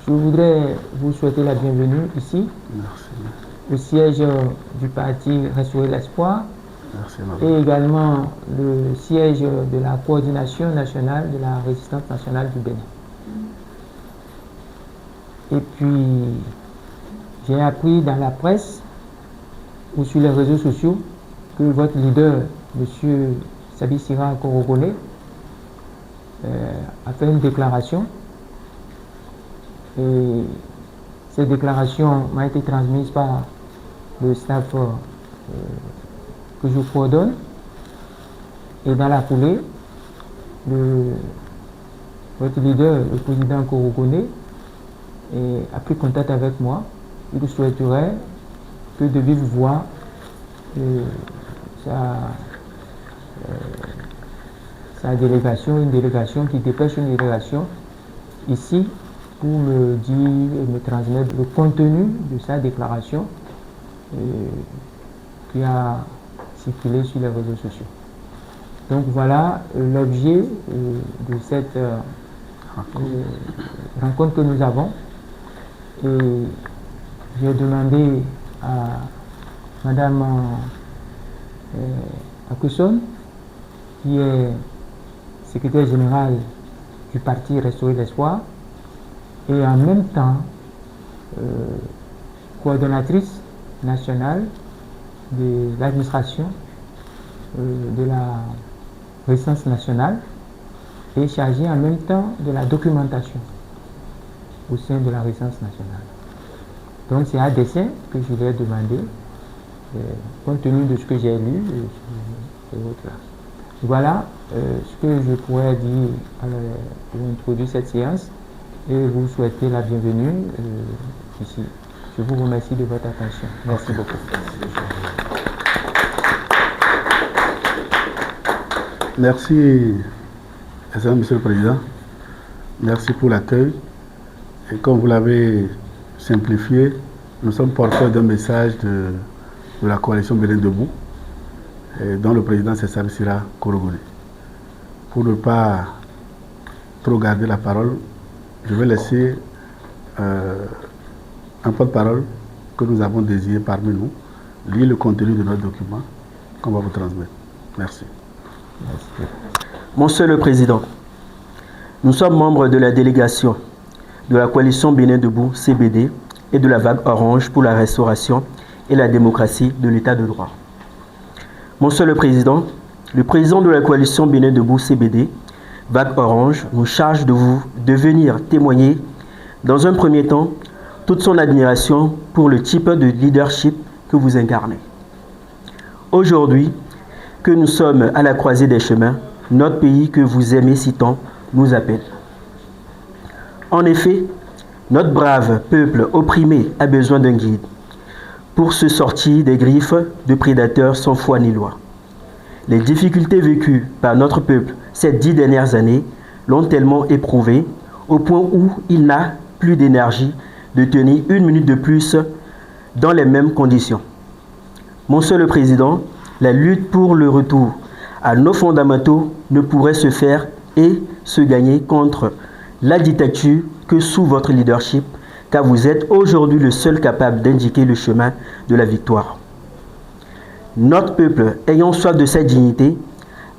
Je voudrais vous souhaiter la bienvenue ici, au siège du parti Restaurer l'Espoir, et également le siège de la coordination nationale de la résistance nationale du Bénin. Et puis, j'ai appris dans la presse ou sur les réseaux sociaux que votre leader, M. Sabissira Korogone, a fait une déclaration. Et cette déclaration m'a été transmise par le staff que je coordonne. Et dans la foulée, votre leader, le président Korogone, a pris contact avec moi. Il souhaiterait que de vive voix sa délégation, une délégation qui dépêche une délégation ici pour me dire et me transmettre le contenu de sa déclaration qui a circulé sur les réseaux sociaux. Donc voilà l'objet de cette rencontre que nous avons. Et j'ai demandé à Madame Akusson, qui est secrétaire générale du parti Restaurer l'Espoir, et en même temps coordonnatrice nationale de l'administration de la résistance nationale et chargée en même temps de la documentation au sein de la résistance nationale. Donc c'est à dessein que je lui ai demandé, compte tenu de ce que j'ai lu et autres là. Voilà ce que je pourrais dire pour introduire cette séance et vous souhaiter la bienvenue ici. Je vous remercie de votre attention. Merci beaucoup. Merci, Monsieur le Président. Merci pour l'accueil. Et comme vous l'avez simplifié, nous sommes porteurs d'un message de la coalition Bénin Debout, dont le président c'est Sabissira Korogone. Pour ne pas trop garder la parole, je vais laisser un porte-parole que nous avons désigné parmi nous lire le contenu de notre document qu'on va vous transmettre. Merci. Merci. Monsieur le Président, nous sommes membres de la délégation de la coalition Bénin Debout CBD et de la vague orange pour la restauration et la démocratie de l'état de droit. Monsieur le Président, le président de la coalition Bénin Debout CBD, vague orange, nous charge de venir témoigner dans un premier temps toute son admiration pour le type de leadership que vous incarnez. Aujourd'hui, que nous sommes à la croisée des chemins, notre pays que vous aimez si tant nous appelle. En effet, notre brave peuple opprimé a besoin d'un guide pour se sortir des griffes de prédateurs sans foi ni loi. Les difficultés vécues par notre peuple ces 10 dernières années l'ont tellement éprouvé au point où il n'a plus d'énergie de tenir une minute de plus dans les mêmes conditions. Monsieur le Président, la lutte pour le retour à nos fondamentaux ne pourrait se faire et se gagner contre la dictature que sous votre leadership, car vous êtes aujourd'hui le seul capable d'indiquer le chemin de la victoire. Notre peuple, ayant soif de sa dignité,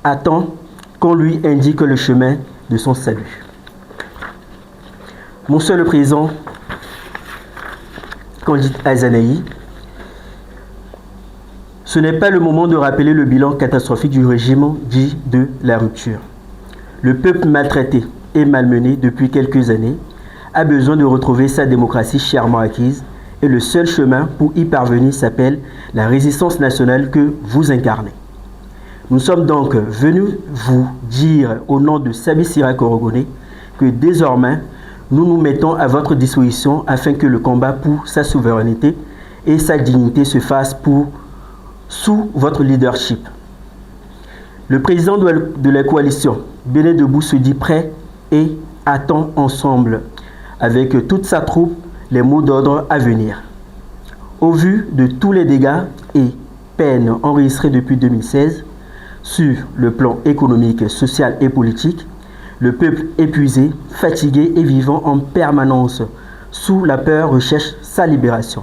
attend qu'on lui indique le chemin de son salut. Monsieur le Président, candidat Azanaï, ce n'est pas le moment de rappeler le bilan catastrophique du régime dit de la rupture. Le peuple maltraité et malmené depuis quelques années a besoin de retrouver sa démocratie chèrement acquise et le seul chemin pour y parvenir s'appelle la résistance nationale que vous incarnez. Nous sommes donc venus vous dire au nom de Sabissira Korogone que désormais nous nous mettons à votre disposition afin que le combat pour sa souveraineté et sa dignité se fasse sous votre leadership. Le président de la coalition Bénin Debout se dit prêt et attend ensemble avec toute sa troupe les mots d'ordre à venir. Au vu de tous les dégâts et peines enregistrées depuis 2016 sur le plan économique, social et politique, le peuple épuisé, fatigué et vivant en permanence sous la peur, recherche sa libération.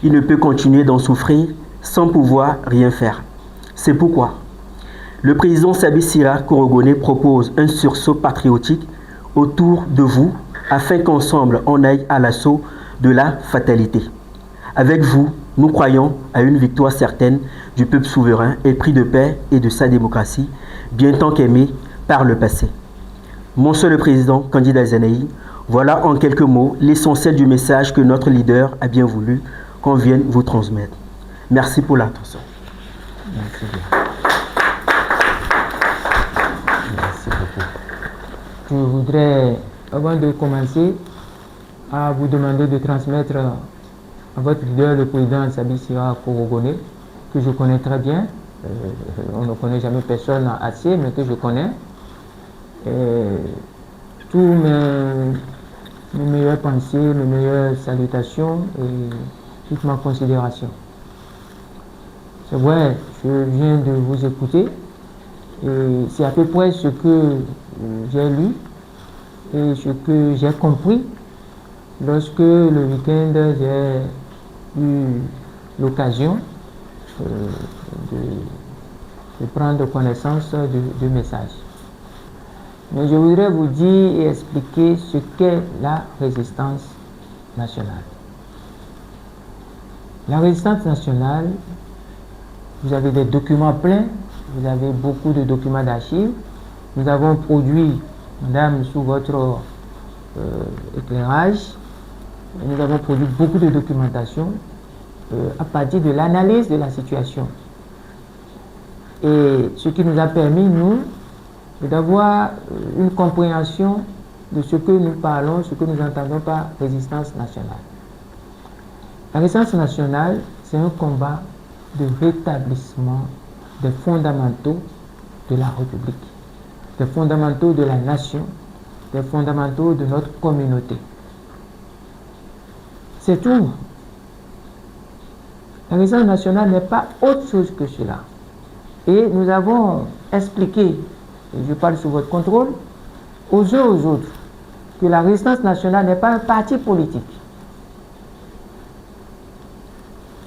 Il ne peut continuer d'en souffrir sans pouvoir rien faire. C'est pourquoi le président Sabin Sira Korogoné propose un sursaut patriotique autour de vous afin qu'ensemble on aille à l'assaut de la fatalité. Avec vous, nous croyons à une victoire certaine du peuple souverain, épris de paix et de sa démocratie, bien tant qu'aimé par le passé. Monsieur le Président, candidat Zanaï, voilà en quelques mots l'essentiel du message que notre leader a bien voulu qu'on vienne vous transmettre. Merci pour l'attention. Merci bien. Merci beaucoup. Je voudrais, avant de commencer, à vous demander de transmettre à votre leader, le président Sabin Sira Korogoné, que je connais très bien. On ne connaît jamais personne assez, mais que je connais. Tous mes meilleures pensées, mes meilleures salutations et toute ma considération. C'est vrai, je viens de vous écouter et c'est à peu près ce que j'ai lu et ce que j'ai compris lorsque le week-end j'ai eu l'occasion de prendre connaissance du message. Mais je voudrais vous dire et expliquer ce qu'est la résistance nationale. La résistance nationale, vous avez des documents pleins, vous avez beaucoup de documents d'archives. Nous avons produit, madame, sous votre éclairage, nous avons produit beaucoup de documentation à partir de l'analyse de la situation. Et ce qui nous a permis, nous, d'avoir une compréhension de ce que nous parlons, ce que nous entendons par résistance nationale. La résistance nationale, c'est un combat de rétablissement des fondamentaux de la République, des fondamentaux de la nation, des fondamentaux de notre communauté. C'est tout. La résistance nationale n'est pas autre chose que cela. Et nous avons expliqué, et je parle sous votre contrôle, aux uns aux autres, que la résistance nationale n'est pas un parti politique.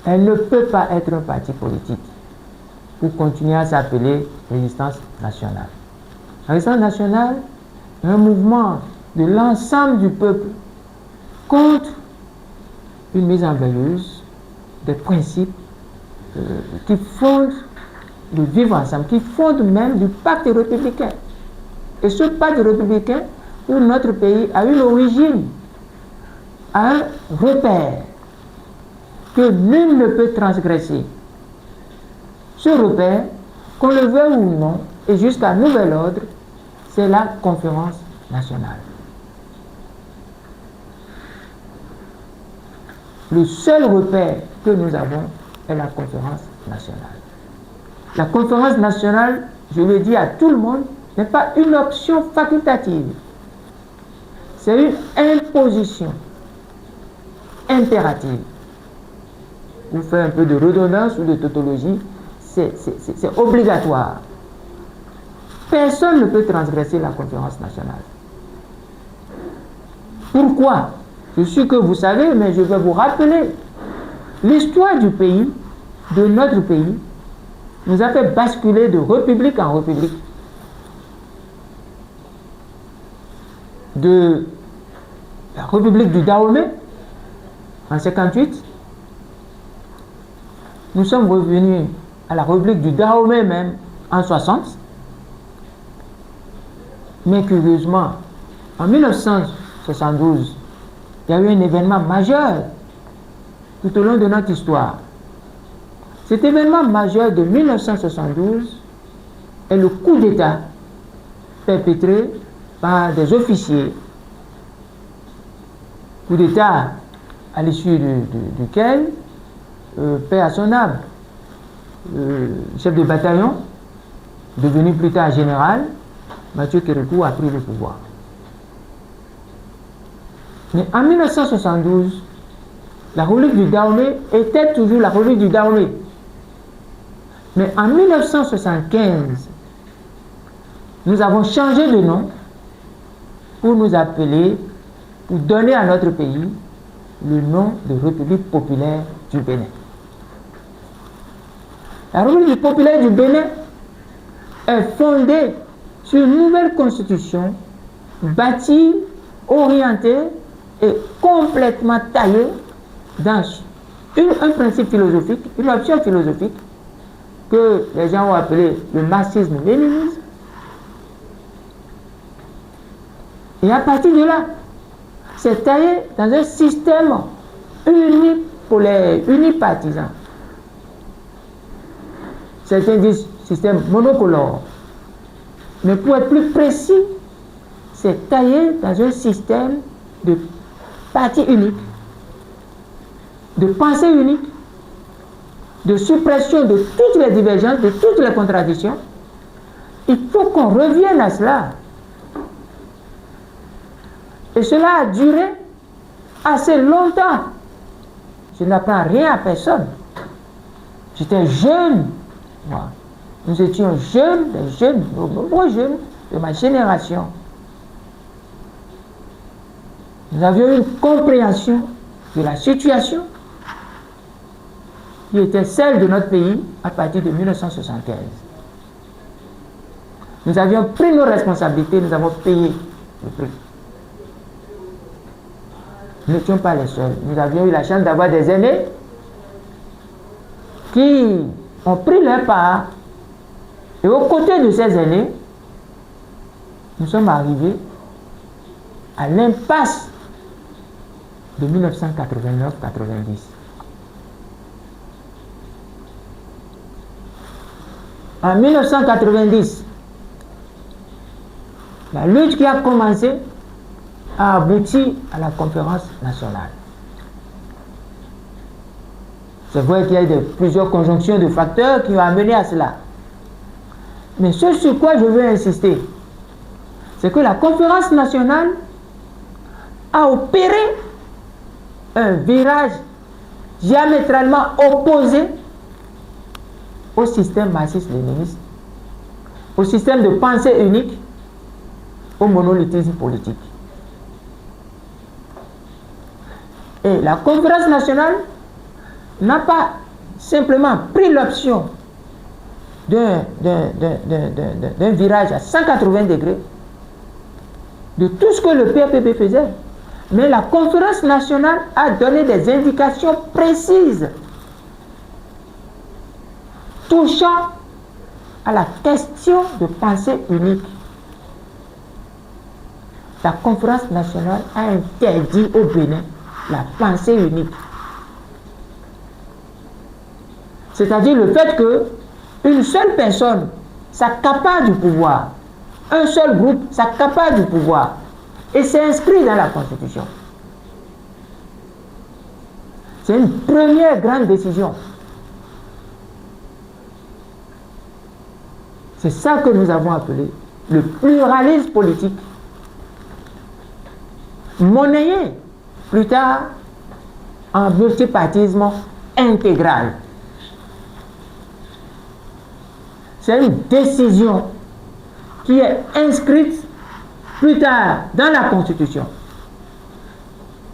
Elle ne peut pas être un parti politique pour continuer à s'appeler résistance nationale. La résistance nationale est un mouvement de l'ensemble du peuple contre une mise en veilleuse des principes qui fondent le vivre ensemble, qui fondent même du pacte républicain. Et ce pacte républicain, pour notre pays, a une origine, a un repère que nul ne peut transgresser. Ce repère, qu'on le veuille ou non, et jusqu'à nouvel ordre, c'est la conférence nationale. Le seul repère que nous avons est la conférence nationale. La conférence nationale, je le dis à tout le monde, n'est pas une option facultative. C'est une imposition impérative. Pour faire un peu de redondance ou de tautologie, c'est obligatoire. Personne ne peut transgresser la conférence nationale. Pourquoi? Je suis que vous savez, mais je vais vous rappeler. L'histoire du pays, de notre pays, nous a fait basculer de république en république. De la république du Dahomey, en 1958, nous sommes revenus à la république du Dahomey même en 1960. Mais curieusement, en 1972, il y a eu un événement majeur tout au long de notre histoire. Cet événement majeur de 1972 est le coup d'État perpétré par des officiers. Coup d'État à l'issue duquel, paix à son âme, chef de bataillon, devenu plus tard général, Mathieu Kérékou a pris le pouvoir. Mais en 1972, la République du Dahomey était toujours la République du Dahomey. Mais en 1975, nous avons changé de nom pour nous appeler, pour donner à notre pays le nom de République populaire du Bénin. La République populaire du Bénin est fondée sur une nouvelle constitution bâtie, orientée et complètement taillée dans un principe philosophique, une option philosophique que les gens ont appelé le marxisme-léninisme. Et à partir de là, c'est taillé dans un système unipartisan. Certains disent système monocolore. Mais pour être plus précis, c'est taillé dans un système de parti unique, de pensée unique, de suppression de toutes les divergences, de toutes les contradictions. Il faut qu'on revienne à cela. Et cela a duré assez longtemps. Je n'apprends rien à personne. J'étais jeune. Moi. Nous étions jeunes, des jeunes, nombreux jeunes de ma génération. Nous avions une compréhension de la situation qui était celle de notre pays à partir de 1975. Nous avions pris nos responsabilités, nous avons payé le prix. Nous n'étions pas les seuls. Nous avions eu la chance d'avoir des aînés qui ont pris leur part. Et aux côtés de ces aînés, nous sommes arrivés à l'impasse de 1989-90. En 1990, la lutte qui a commencé a abouti à la conférence nationale. C'est vrai qu'il y a plusieurs conjonctions de facteurs qui ont amené à cela. Mais ce sur quoi je veux insister, c'est que la conférence nationale a opéré un virage diamétralement opposé au système marxiste-léniniste, au système de pensée unique, au monolithisme politique. Et la conférence nationale n'a pas simplement pris l'option d'un virage à 180 degrés de tout ce que le PRPB faisait, mais la conférence nationale a donné des indications précises touchant à la question de pensée unique. La conférence nationale a interdit au Bénin la pensée unique. C'est-à-dire le fait que une seule personne s'accapare du pouvoir, un seul groupe s'accapare du pouvoir, et c'est inscrit dans la Constitution. C'est une première grande décision. C'est ça que nous avons appelé le pluralisme politique, monnayé plus tard en multipartisme intégral. C'est une décision qui est inscrite plus tard dans la Constitution.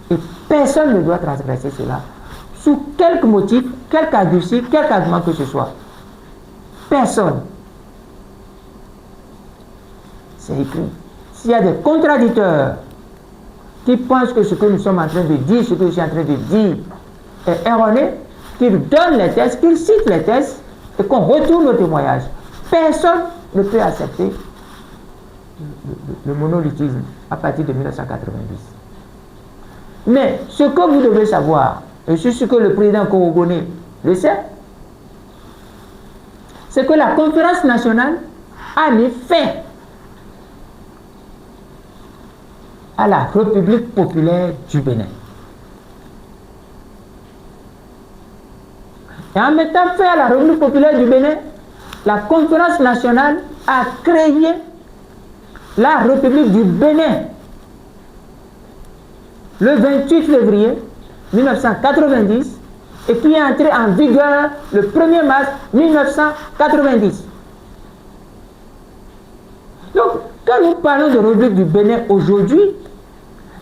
Et personne ne doit transgresser cela sous quelque motif, quelque argument, quelque argument que ce soit. Personne. C'est écrit. S'il y a des contradicteurs qui pensent que ce que nous sommes en train de dire, ce que je suis en train de dire est erroné, qu'ils donnent les textes, qu'ils citent les textes et qu'on retourne au témoignage. Personne ne peut accepter le monolithisme à partir de 1990. Mais ce que vous devez savoir, et c'est ce que le président Korogoné le sait, c'est que la conférence nationale a mis fin à la République populaire du Bénin. Et en mettant fin à la République populaire du Bénin, la conférence nationale a créé la République du Bénin le 28 février 1990 et qui est entrée en vigueur le 1er mars 1990. Donc, quand nous parlons de République du Bénin aujourd'hui,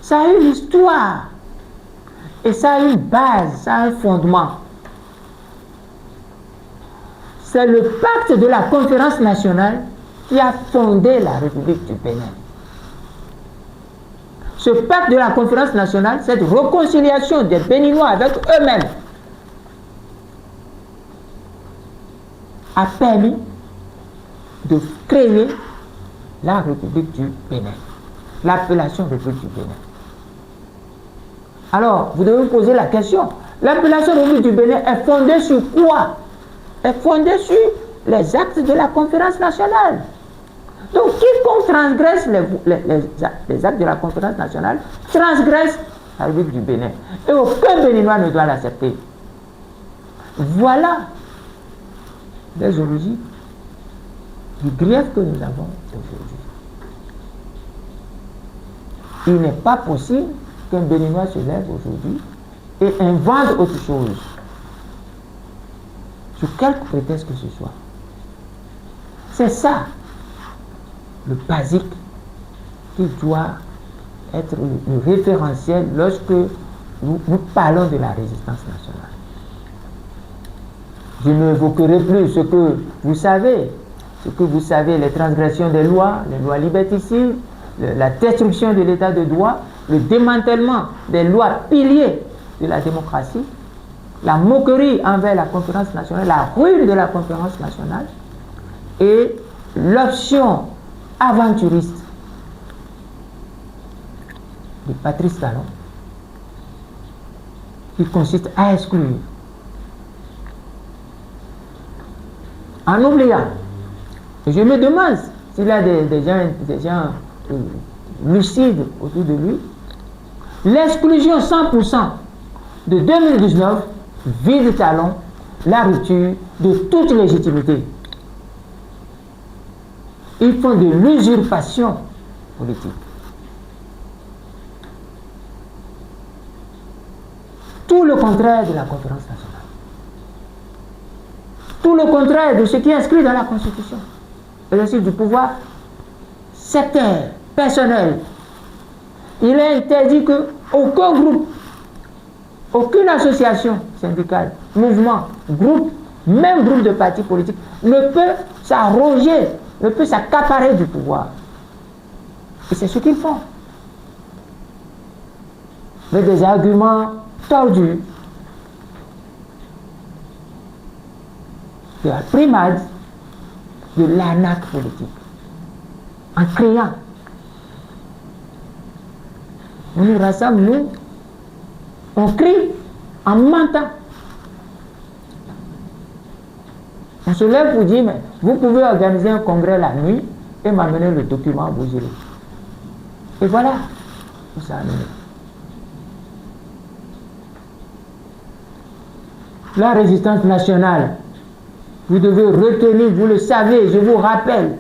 ça a une histoire. Et ça a une base, ça a un fondement. C'est le pacte de la conférence nationale qui a fondé la République du Bénin. Ce pacte de la conférence nationale, cette réconciliation des Béninois avec eux-mêmes, a permis de créer la République du Bénin, l'appellation République du Bénin. Alors, vous devez vous poser la question, l'appellation République du Bénin est fondée sur quoi? Est fondée sur les actes de la conférence nationale. Donc, quiconque transgresse les actes de la conférence nationale transgresse la République du Bénin. Et aucun Béninois ne doit l'accepter. Voilà les origines du grief que nous avons aujourd'hui. Il n'est pas possible qu'un Béninois se lève aujourd'hui et invente autre chose, sur quelque prétexte que ce soit. C'est ça le basique qui doit être le référentiel lorsque nous parlons de la résistance nationale. Je n'évoquerai plus ce que vous savez, les transgressions des lois, les lois liberticides, la destruction de l'état de droit, le démantèlement des lois piliers de la démocratie, la moquerie envers la conférence nationale, la ruine de la conférence nationale et l'option aventuriste de Patrice Talon qui consiste à exclure, en oubliant, et je me demande s'il y a des gens lucides autour de lui, l'exclusion 100% de 2019 vise Talon la rupture de toute légitimité. Ils font de l'usurpation politique. Tout le contraire de la conférence nationale. Tout le contraire de ce qui est inscrit dans la Constitution. L'exercice du pouvoir sectaire, personnel. Il est interdit qu'aucun groupe, aucune association syndicale, mouvement, groupe, même groupe de partis politiques ne peut s'arroger, ne peut s'accaparer du pouvoir. Et c'est ce qu'ils font. Avec des arguments tordus, de la primade, de l'arnaque politique. En criant. On nous rassemble, nous, on crie en mentant. On se lève pour dire, mais vous pouvez organiser un congrès la nuit et m'amener le document, vous irez. Et voilà où ça a mené. La résistance nationale, vous devez retenir, vous le savez, je vous rappelle,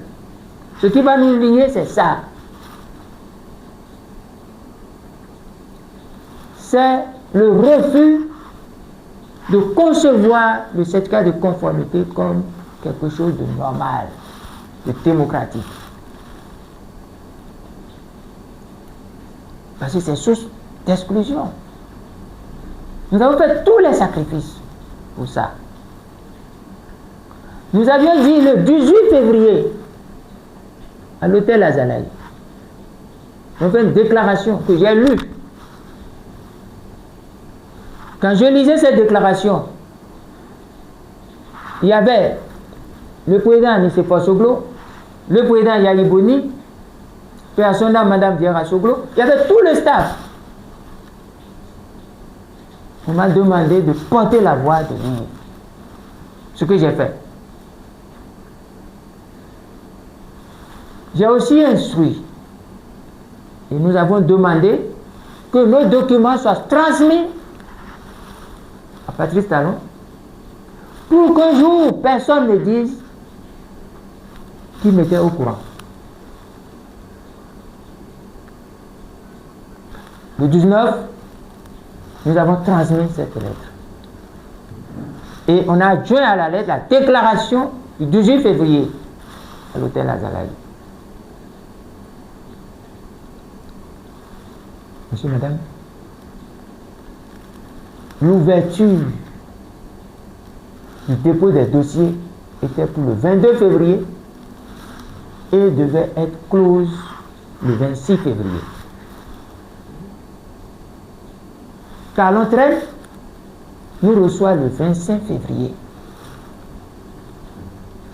ce qui va nous lier, c'est ça. C'est le refus de concevoir le certificat de conformité comme quelque chose de normal, de démocratique. Parce que c'est source d'exclusion. Nous avons fait tous les sacrifices pour ça. Nous avions dit le 18 février à l'hôtel Azalaï. On fait une déclaration que j'ai lue. Quand je lisais cette déclaration, il y avait le président Nicéphore Soglo, le président Yahi Boni, personne là, Madame Diara Soglo, il y avait tout le staff. On m'a demandé de porter la voix de lire. Ce que j'ai fait. J'ai aussi instruit, et nous avons demandé que nos documents soient transmis à Patrice Talon pour qu'un jour personne ne dise qu'il m'était au courant. Le 19, nous avons transmis cette lettre. Et on a adjoint à la lettre la déclaration du 18 février à l'hôtel Azalaï. Monsieur, madame, l'ouverture du dépôt des dossiers était pour le 22 février et devait être close le 26 février. Carlon Trèves nous reçoit le 25 février,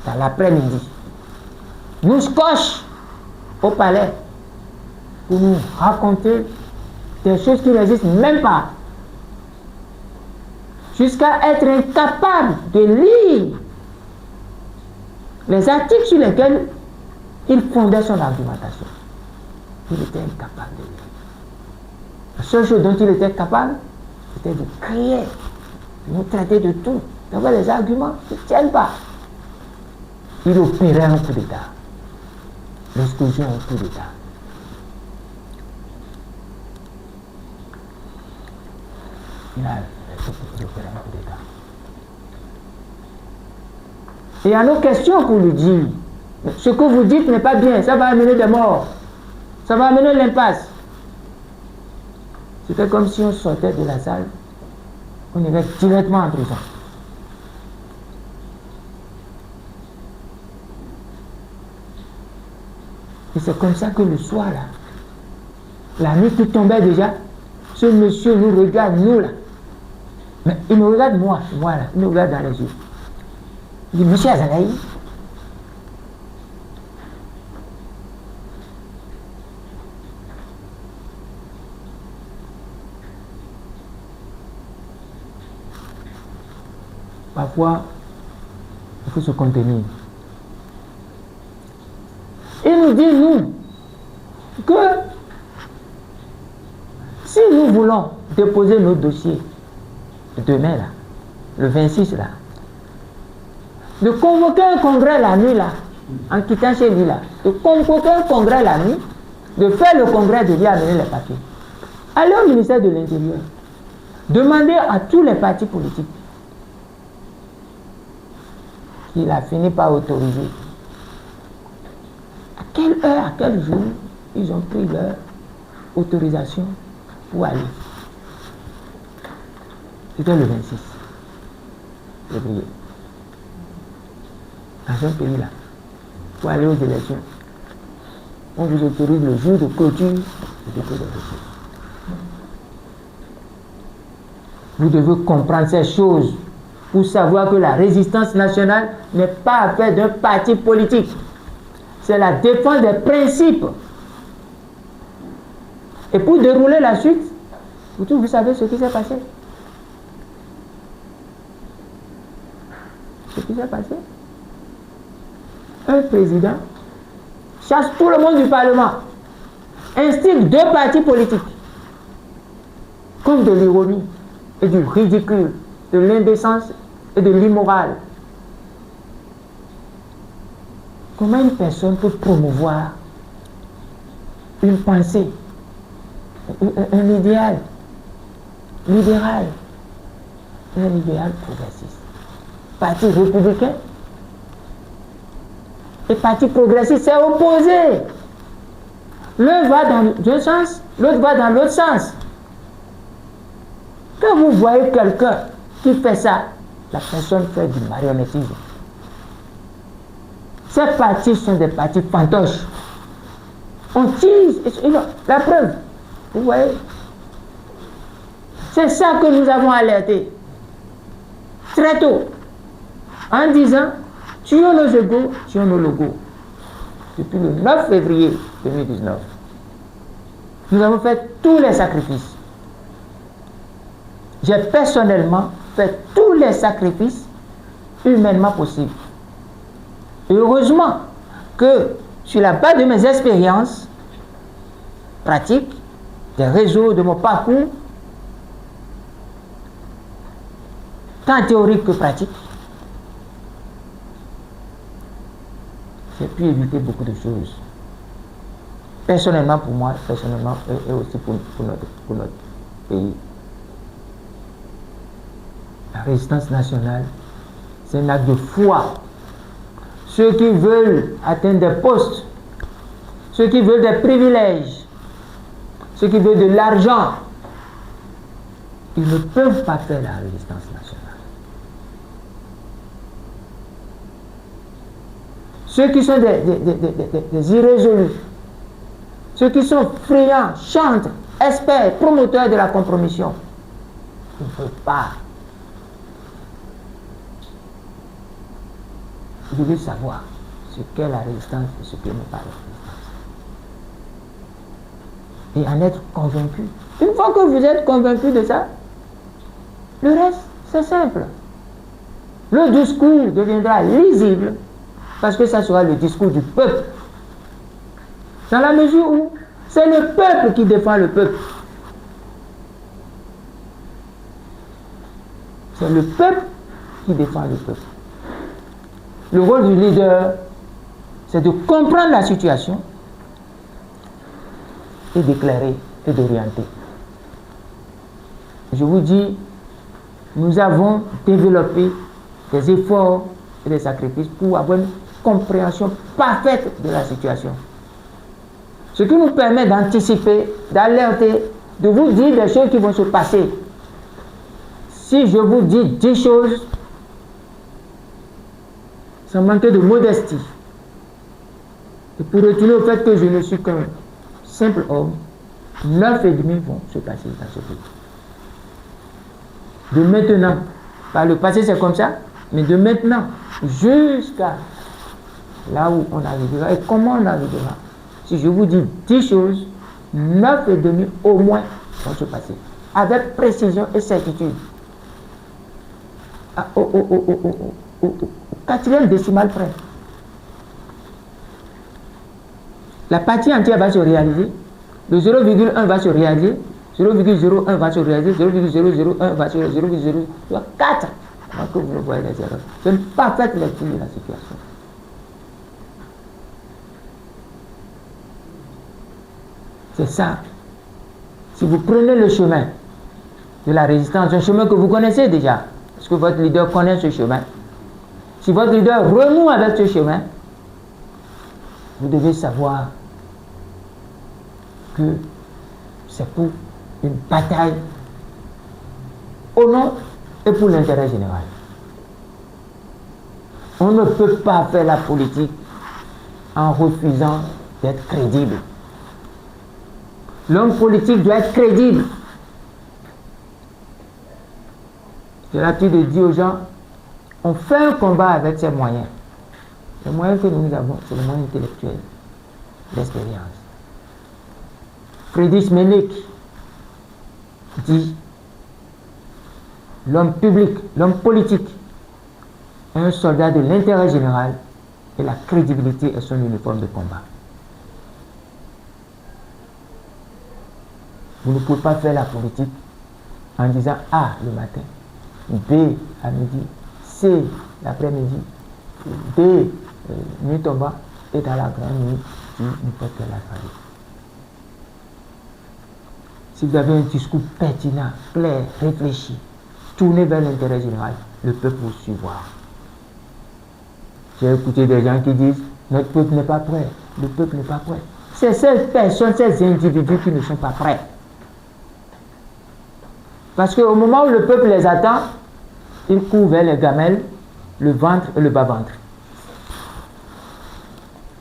dans l'après-midi. Nous scotche au palais pour nous raconter des choses qui n'existent même pas, jusqu'à être incapable de lire les articles sur lesquels il fondait son argumentation. Il était incapable de lire. La seule chose dont il était capable, c'était de crier, de nous traiter de tout, d'avoir des arguments qui ne tiennent pas. Il opérait un coup d'État. L'explosion un coup d'État. Il a opéré un coup d'État. Et à nos questions pour lui dire, ce que vous dites n'est pas bien, ça va amener des morts, ça va amener l'impasse. C'était comme si on sortait de la salle, on irait directement en prison. Et c'est comme ça que le soir, là, la nuit qui tombait déjà, ce monsieur nous regarde, nous là. Mais il me regarde moi là, il me regarde dans les yeux. Il dit, monsieur Azalaï, parfois, il faut se contenir. Il nous dit, nous, que si nous voulons déposer nos dossiers demain, là, le 26, là, de convoquer un congrès la nuit, là, en quittant chez lui, là, de convoquer un congrès la nuit, de faire le congrès, de lui amener les papiers. Allez au ministère de l'Intérieur, demandez à tous les partis politiques qu'il a fini par autoriser. À quelle heure, à quel jour, ils ont pris leur autorisation pour aller. C'était le 26 février. Dans un pays là, pour aller aux élections, on vous autorise le jour de clôture du dépôt des dossiers. Vous devez comprendre ces choses pour savoir que la résistance nationale n'est pas affaire d'un parti politique. C'est la défense des principes. Et pour dérouler la suite, vous savez ce qui s'est passé. Ce qui s'est passé. Un président chasse tout le monde du Parlement, instigue deux partis politiques, comme de l'ironie et du ridicule, de l'indécence et de l'immoral. Comment une personne peut promouvoir une pensée, un idéal libéral, un idéal progressiste? Parti républicain et parti progressiste, c'est opposé. L'un va dans un sens, l'autre va dans l'autre sens. Quand vous voyez quelqu'un qui fait ça, la personne fait du marionnettisme. Ces partis sont des partis fantoches. On tire, la preuve, vous voyez. C'est ça que nous avons alerté très tôt, en disant, tuons nos égos, tuons nos logos. Depuis le 9 février 2019, nous avons fait tous les sacrifices. J'ai personnellement fait tous les sacrifices humainement possibles. Et heureusement que sur la base de mes expériences pratiques, des réseaux, de mon parcours, tant théorique que pratique, j'ai pu éviter beaucoup de choses. Personnellement pour moi, personnellement et aussi pour notre pays. La résistance nationale, c'est un acte de foi. Ceux qui veulent atteindre des postes, ceux qui veulent des privilèges, ceux qui veulent de l'argent, ils ne peuvent pas faire la résistance nationale. Ceux qui sont des irrésolus, ceux qui sont friands, chantres, experts, promoteurs de la compromission, ils ne peuvent pas. Vous devez savoir ce qu'est la résistance et ce que n'est pas la résistance. Et en être convaincu. Une fois que vous êtes convaincu de ça, le reste, c'est simple. Le discours deviendra lisible parce que ça sera le discours du peuple. Dans la mesure où c'est le peuple qui défend le peuple. C'est le peuple qui défend le peuple. Le rôle du leader, c'est de comprendre la situation et d'éclairer et d'orienter. Je vous dis, nous avons développé des efforts et des sacrifices pour avoir une compréhension parfaite de la situation. Ce qui nous permet d'anticiper, d'alerter, de vous dire des choses qui vont se passer. Si je vous dis 10 choses, sans manquer de modestie, et pour retourner au fait que je ne suis qu'un simple homme, 9,5 vont se passer dans ce pays. De maintenant, par le passé c'est comme ça, mais de maintenant jusqu'à là où on arrivera et comment on arrivera. Si je vous dis 10 choses, 9,5 au moins vont se passer. Avec précision et certitude. Au 4e décimal près. La partie entière va se réaliser. Le 0,1 va se réaliser. 0,01 va se réaliser. 0,001 va se réaliser. 0,04. Avant que vous ne voyez les erreurs. C'est une parfaite lecture de la situation. C'est ça. Si vous prenez le chemin de la résistance, un chemin que vous connaissez déjà, parce que votre leader connaît ce chemin, si votre leader renoue avec ce chemin, vous devez savoir que c'est pour une bataille au nom et pour l'intérêt général. On ne peut pas faire la politique en refusant d'être crédible. L'homme politique doit être crédible. J'ai l'habitude de dire aux gens, on fait un combat avec ses moyens. Les moyens que nous avons, c'est les moyens intellectuels, l'expérience. Friedrich Melek dit, l'homme public, l'homme politique, est un soldat de l'intérêt général et la crédibilité est son uniforme de combat. Vous ne pouvez pas faire la politique en disant A le matin, B à midi, C l'après-midi, D nuit tombant et dans la grande nuit, tu ne peux que la famille. Si vous avez un discours pertinent, clair, réfléchi, tourné vers l'intérêt général, le peuple vous suivra. J'ai écouté des gens qui disent notre peuple n'est pas prêt, le peuple n'est pas prêt. C'est ces personnes, ces individus qui ne sont pas prêts. Parce qu'au moment où le peuple les attend, ils courent vers les gamelles, le ventre et le bas-ventre.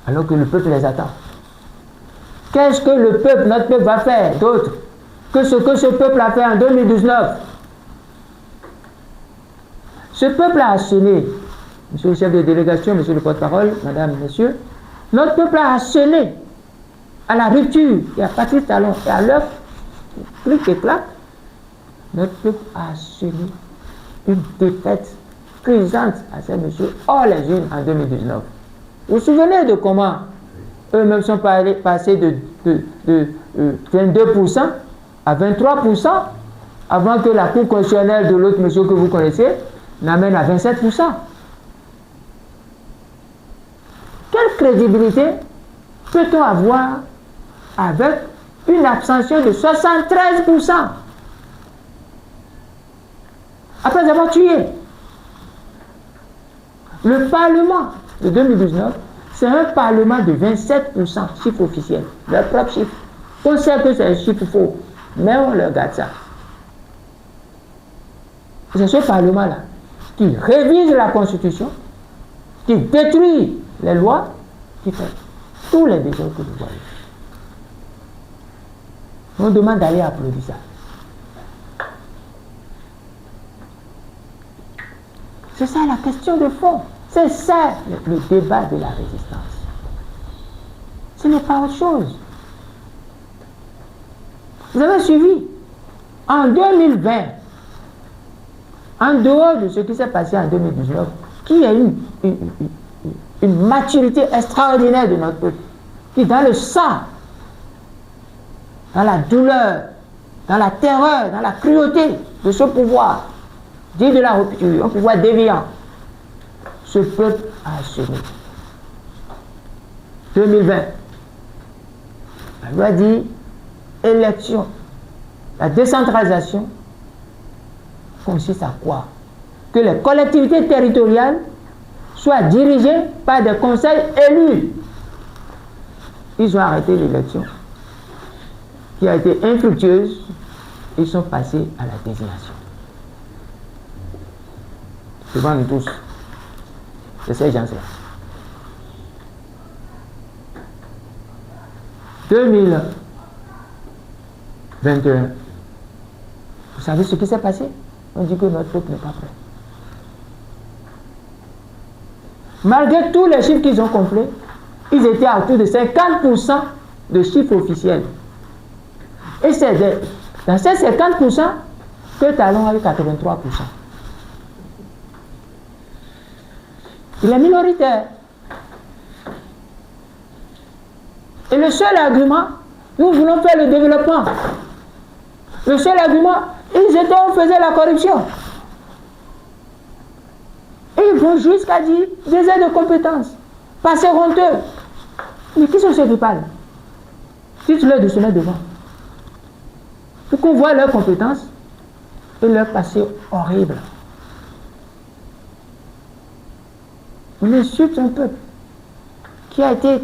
Alors que le peuple les attend. Qu'est-ce que le peuple, notre peuple va faire d'autre que ce que ce peuple a fait en 2019? Ce peuple a asséné, monsieur le chef de délégation, monsieur le porte-parole, madame, messieurs, notre peuple a asséné à la rupture et à Patrice Talon et à l'œuf, clic et clac. Notre peuple a asséné une défaite cuisante à ces messieurs hors les unes en 2019. Vous vous souvenez de comment eux-mêmes sont passés de 22% à 23% avant que la cour constitutionnelle de l'autre monsieur que vous connaissez n'amène à 27%. Quelle crédibilité peut-on avoir avec une abstention de 73% après avoir tué? Le Parlement de 2019, c'est un Parlement de 27%, chiffre officiel, leur propre chiffre. On sait que c'est un chiffre faux, mais on leur garde ça. C'est ce Parlement-là qui révise la Constitution, qui détruit les lois, qui fait tous les désordres que vous voyez. On demande d'aller applaudir ça. C'est ça la question de fond. C'est ça le débat de la résistance. Ce n'est pas autre chose. Vous avez suivi, en 2020, en dehors de ce qui s'est passé en 2019, qui a eu une maturité extraordinaire de notre peuple, qui dans le sang, dans la douleur, dans la terreur, dans la cruauté de ce pouvoir, dit de la rupture, un pouvoir déviant, ce peuple a assumé. 2020, la loi dit élection. La décentralisation consiste à quoi? Que les collectivités territoriales soient dirigées par des conseils élus. Ils ont arrêté l'élection qui a été infructueuse. Ils sont passés à la désignation. Devant nous tous. C'est ces gens-là. 2021. Vous savez ce qui s'est passé? On dit que notre peuple n'est pas prêt. Malgré tous les chiffres qu'ils ont complets, ils étaient à autour de 50% de chiffres officiels. Et c'est dans ces 50% que Talon a eu 83%. Il est minoritaire. Et le seul argument, nous voulons faire le développement. Le seul argument, on faisait la corruption. Et ils vont jusqu'à dire des aides de compétences. Passer honteux. Mais qui sont ceux qui parlent? Dites-leur de se mettre devant. Pour qu'on voit leurs compétences et leur passé horrible. On insulte un peuple qui a été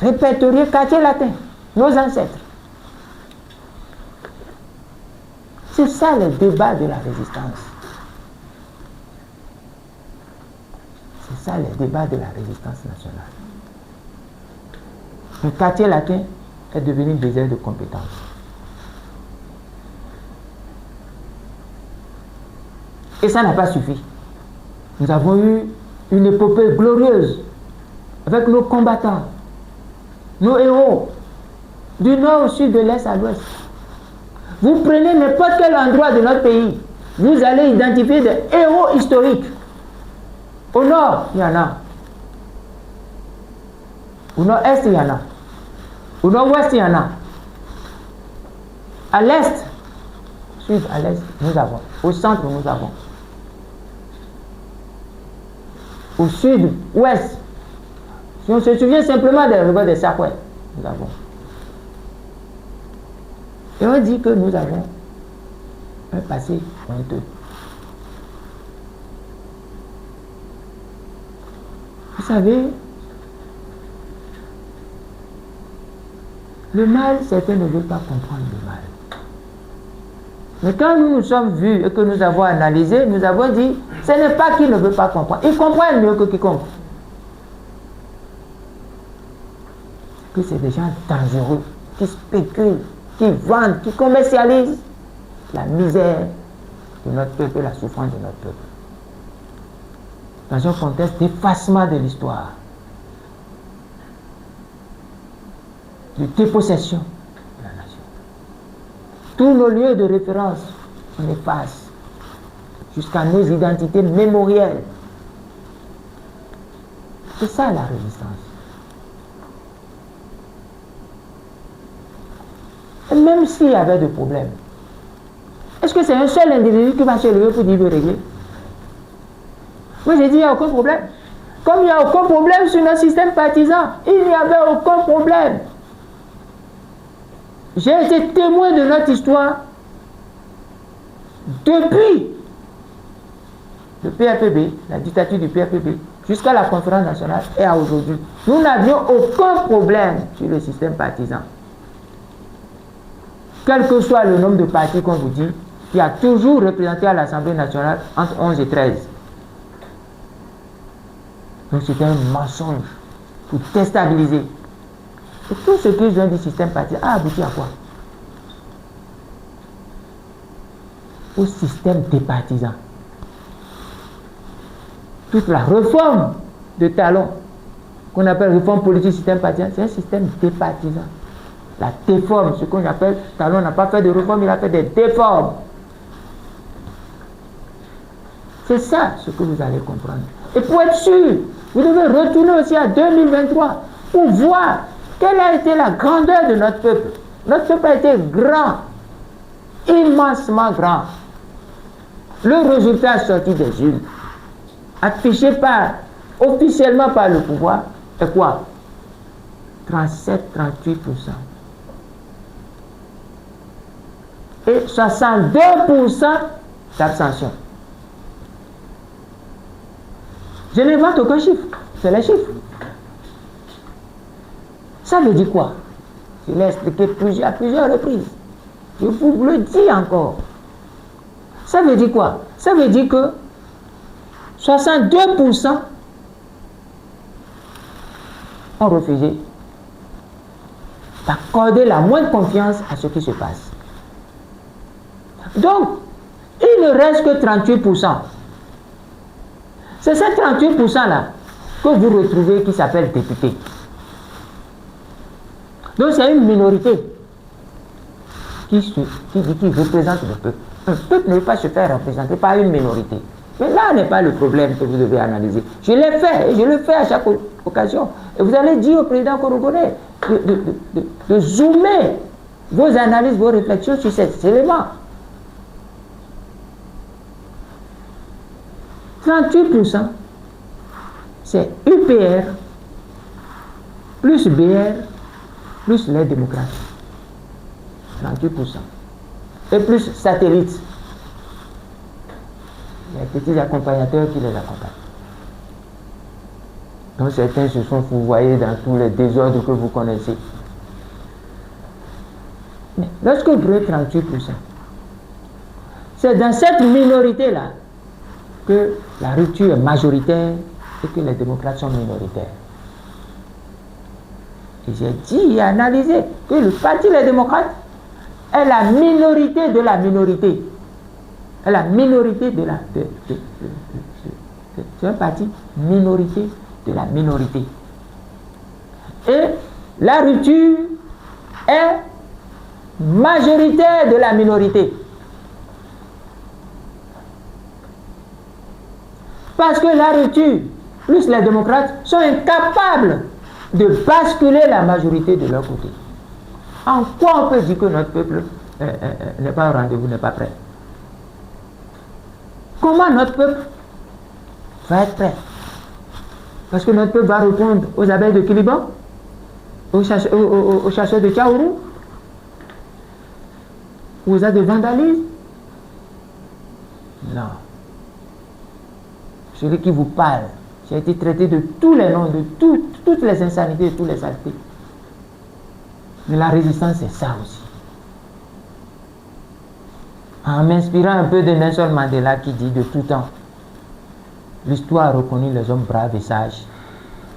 répertorié quartier latin, nos ancêtres. C'est ça le débat de la résistance. C'est ça le débat de la résistance nationale. Le quartier latin est devenu une désert de compétences. Et ça n'a pas suffi. Nous avons eu une épopée glorieuse avec nos combattants, nos héros, du nord au sud, de l'est à l'ouest. Vous prenez n'importe quel endroit de notre pays, vous allez identifier des héros historiques. Au nord, il y en a. Au nord-est, il y en a. Au nord-ouest, il y en a. À l'est, sud, à l'est, nous avons. Au centre, nous avons. Au sud, ouest, si on se souvient simplement des rivers de Sakoué, nous avons. Et on dit que nous avons un passé honteux. Vous savez, le mal, certains ne veulent pas comprendre le mal. Mais quand nous nous sommes vus et que nous avons analysé, nous avons dit, ce n'est pas qu'ils ne veulent pas comprendre. Ils comprennent mieux que quiconque. Que c'est des gens dangereux, qui spéculent, qui vendent, qui commercialisent la misère de notre peuple et la souffrance de notre peuple. Dans un contexte d'effacement de l'histoire, de dépossession de la nation. Tous nos lieux de référence, on efface jusqu'à nos identités mémorielles. C'est ça la résistance. Et même s'il y avait des problèmes, est-ce que c'est un seul individu qui va se lever pour dire de régler? Moi j'ai dit il n'y a aucun problème. Comme il n'y a aucun problème sur notre système partisan, il n'y avait aucun problème. J'ai été témoin de notre histoire depuis le PRPB, la dictature du PRPB, jusqu'à la conférence nationale et à aujourd'hui. Nous n'avions aucun problème sur le système partisan. Quel que soit le nombre de partis qu'on vous dit, qui a toujours représenté à l'Assemblée nationale entre 11 et 13. Donc c'était un mensonge pour déstabiliser. Et tout ce que je viens du système partisan a abouti à quoi? Au système départisan. Toute la réforme de Talon, qu'on appelle réforme politique système partisan, c'est un système départisan. La déforme, ce qu'on appelle, Talon n'a pas fait de réforme, il a fait des déformes. C'est ça ce que vous allez comprendre. Et pour être sûr, vous devez retourner aussi à 2023 pour voir quelle a été la grandeur de notre peuple. Notre peuple a été grand, immensement grand. Le résultat sorti des urnes, affiché officiellement par le pouvoir, est quoi? 37-38%. Et 62% d'abstention. Je n'invente aucun chiffre, c'est les chiffres. Ça veut dire quoi? Je l'ai expliqué à plusieurs reprises. Je vous le dis encore. Ça veut dire quoi? Ça veut dire que 62% ont refusé d'accorder la moindre confiance à ce qui se passe. Donc, il ne reste que 38%. C'est ces 38%-là que vous retrouvez qui s'appelle député. Donc c'est une minorité qui représente le peuple. Un peuple ne peut pas se faire représenter par une minorité. Mais là n'est pas le problème que vous devez analyser. Je l'ai fait et je le fais à chaque occasion. Et vous allez dire au président Korogoné de zoomer vos analyses, vos réflexions sur ces éléments. 38%, c'est UPR plus BR plus les démocrates. 38%. Et plus satellites. Les petits accompagnateurs qui les accompagnent. Donc certains se sont fourvoyés dans tous les désordres que vous connaissez. Mais lorsque vous prenez 38%, c'est dans cette minorité-là que la rupture est majoritaire et que les démocrates sont minoritaires. Et j'ai dit et analysé que le parti des démocrates est la minorité de la minorité. Est la minorité de la... c'est un parti minorité de la minorité. Et la rupture est majoritaire de la minorité. Parce que la rupture, plus les démocrates, sont incapables de basculer la majorité de leur côté. En quoi on peut dire que notre peuple n'est pas au rendez-vous, n'est pas prêt? Comment notre peuple va être prêt? Parce que notre peuple va répondre aux abeilles de Kiliban, aux chasseurs de Tchaourou, aux actes de vandalisme? Non. Celui qui vous parle, j'ai été traité de tous les noms, de toutes les insanités, de tous les saletés. Mais la résistance, c'est ça aussi. En m'inspirant un peu de Nelson Mandela qui dit de tout temps, l'histoire a reconnu les hommes braves et sages,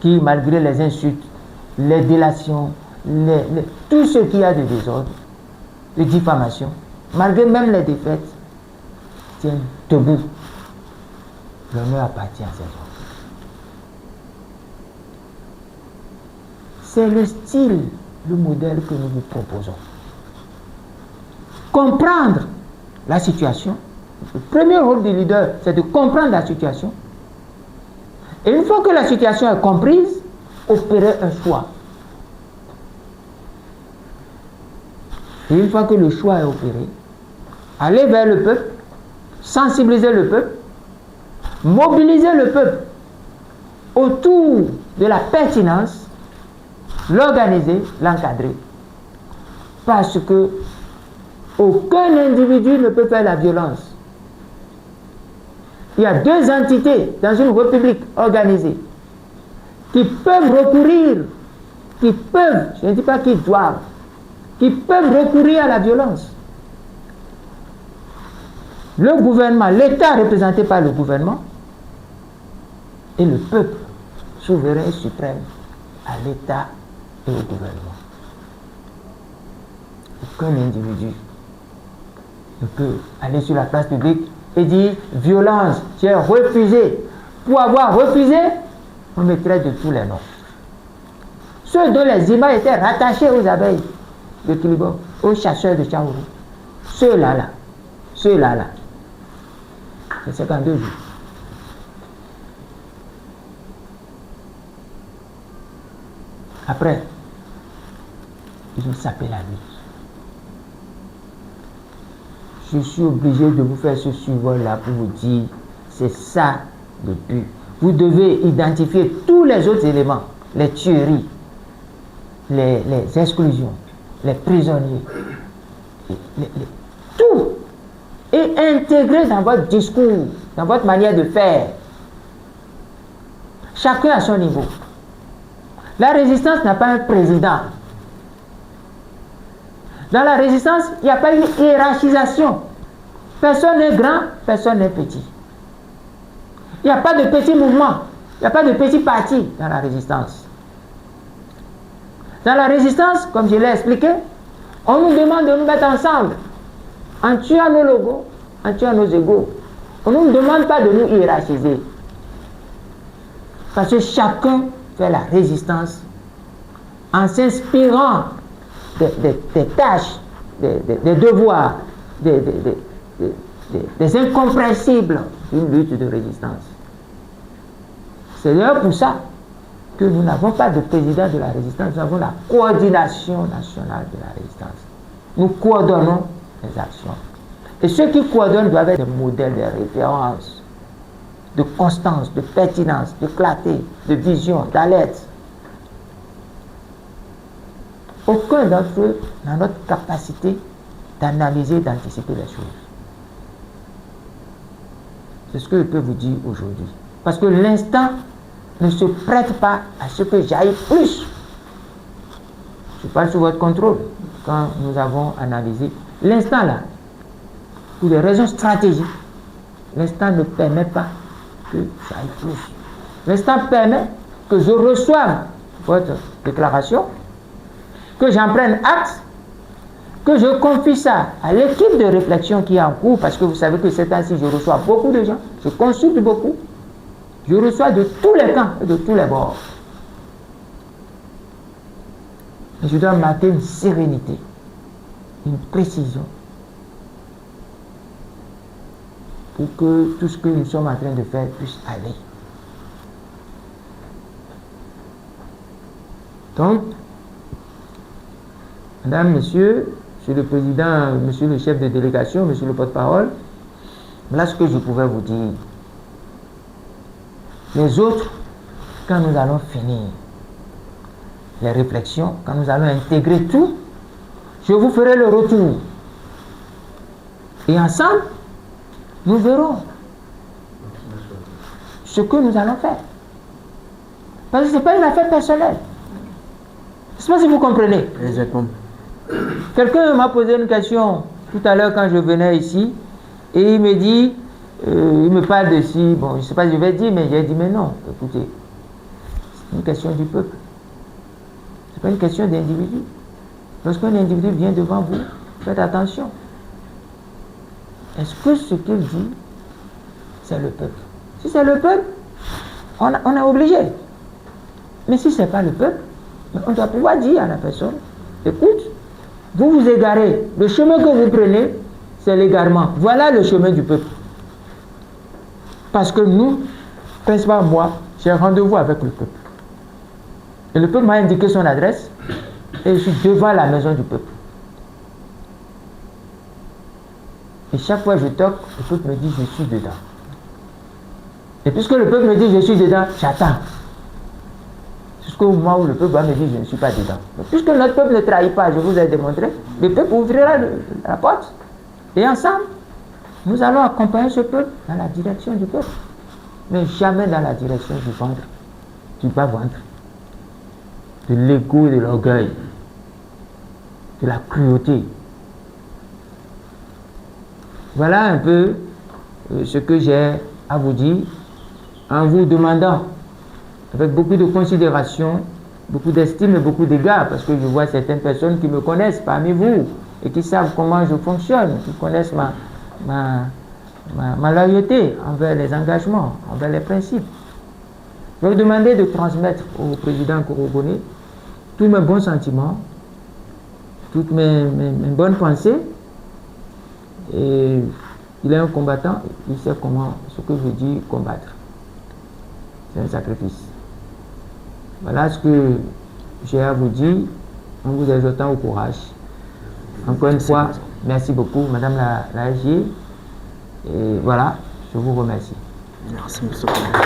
qui, malgré les insultes, les délations, tout ce qu'il y a de désordre, de diffamation, malgré même les défaites, tiennent debout. L'honneur appartient à ces hommes. C'est le style, le modèle que nous vous proposons. Comprendre la situation. Le premier rôle du leader, c'est de comprendre la situation. Et une fois que la situation est comprise, opérer un choix. Et une fois que le choix est opéré, aller vers le peuple, sensibiliser le peuple, mobiliser le peuple autour de la pertinence, l'organiser, l'encadrer. Parce que aucun individu ne peut faire la violence. Il y a deux entités dans une république organisée qui peuvent recourir, je ne dis pas qu'ils doivent, qui peuvent recourir à la violence. le gouvernement, l'État représenté par le gouvernement, et le peuple souverain et suprême à l'État et au gouvernement. Aucun individu ne peut aller sur la place publique et dire violence, j'ai refusé. Pour avoir refusé, on mettrait de tous les noms. Ceux dont les images étaient rattachés aux abeilles de Kilibon, aux chasseurs de Chaourou, ceux-là, c'est 52 jours. Après, ils ont sapé la nuit. Je suis obligé de vous faire ce survol-là pour vous dire, c'est ça le but. Vous devez identifier tous les autres éléments, les tueries, les exclusions, les prisonniers, tout, et intégrer dans votre discours, dans votre manière de faire. Chacun à son niveau. La résistance n'a pas un président. Dans la résistance, il n'y a pas une hiérarchisation. Personne n'est grand, personne n'est petit. Il n'y a pas de petits mouvements, il n'y a pas de petits partis dans la résistance. Dans la résistance, comme je l'ai expliqué, on nous demande de nous mettre ensemble, en tuant nos logos, en tuant nos égos. On ne nous demande pas de nous hiérarchiser. Parce que chacun fait la résistance en s'inspirant des tâches, des devoirs, des incompréhensibles d'une lutte de résistance. C'est d'ailleurs pour ça que nous n'avons pas de président de la résistance, nous avons la coordination nationale de la résistance. Nous coordonnons les actions. Et ceux qui coordonnent doivent être des modèles de référence, de constance, de pertinence, de clarté, de vision, d'alerte. Aucun d'entre eux n'a notre capacité d'analyser, d'anticiper les choses. C'est ce que je peux vous dire aujourd'hui. Parce que l'instant ne se prête pas à ce que j'aille plus. Je parle sous votre contrôle. Quand nous avons analysé l'instant là, pour des raisons stratégiques, l'instant ne permet pas que j'aille plus. L'instant permet que je reçoive votre déclaration, que j'en prenne acte, que je confie ça à l'équipe de réflexion qui est en cours, parce que vous savez que ces temps-ci, je reçois beaucoup de gens, je consulte beaucoup, je reçois de tous les camps et de tous les bords. Et je dois marquer une sérénité, une précision, pour que tout ce que nous sommes en train de faire puisse aller. Donc, Madame, Monsieur, Monsieur le Président, Monsieur le chef de délégation, Monsieur le porte-parole, voilà ce que je pouvais vous dire. Les autres, quand nous allons finir les réflexions, quand nous allons intégrer tout, je vous ferai le retour. Et ensemble, nous verrons ce que nous allons faire. Parce que ce n'est pas une affaire personnelle. Je ne sais pas si vous comprenez. Exactement. Quelqu'un m'a posé une question tout à l'heure quand je venais ici, et il me dit, il me parle de si, bon, je ne sais pas si je vais dire, mais j'ai dit, mais non, écoutez, c'est une question du peuple. Ce n'est pas une question d'individu. Lorsqu'un individu vient devant vous, faites attention. Est-ce que ce qu'il dit, c'est le peuple? Si c'est le peuple, on est obligé. Mais si ce n'est pas le peuple, on doit pouvoir dire à la personne, écoute, vous vous égarez. Le chemin que vous prenez, c'est l'égarement. Voilà le chemin du peuple. Parce que nous, principalement moi, j'ai rendez-vous avec le peuple. Et le peuple m'a indiqué son adresse et je suis devant la maison du peuple. Et chaque fois que je toque, le peuple me dit je suis dedans. Et puisque le peuple me dit je suis dedans, j'attends. Jusqu'au moment où le peuple va me dire je ne suis pas dedans. Mais puisque notre peuple ne trahit pas, je vous ai démontré, le peuple ouvrira la porte. Et ensemble, nous allons accompagner ce peuple dans la direction du peuple. Mais jamais dans la direction du ventre, du bas-ventre, de l'ego et de l'orgueil, de la cruauté. Voilà un peu ce que j'ai à vous dire en vous demandant, avec beaucoup de considération, beaucoup d'estime et beaucoup d'égard, parce que je vois certaines personnes qui me connaissent parmi vous et qui savent comment je fonctionne, qui connaissent ma loyauté envers les engagements, envers les principes. Je vais vous demander de transmettre au président Kourougouni tous mes bons sentiments, toutes mes bonnes pensées. Et il est un combattant, il sait comment, ce que je dis, combattre. C'est un sacrifice. Voilà ce que j'ai à vous dire en vous exhortant au courage. Encore une fois, merci beaucoup, Madame la SG. Et voilà, je vous remercie. Merci, monsieur le président.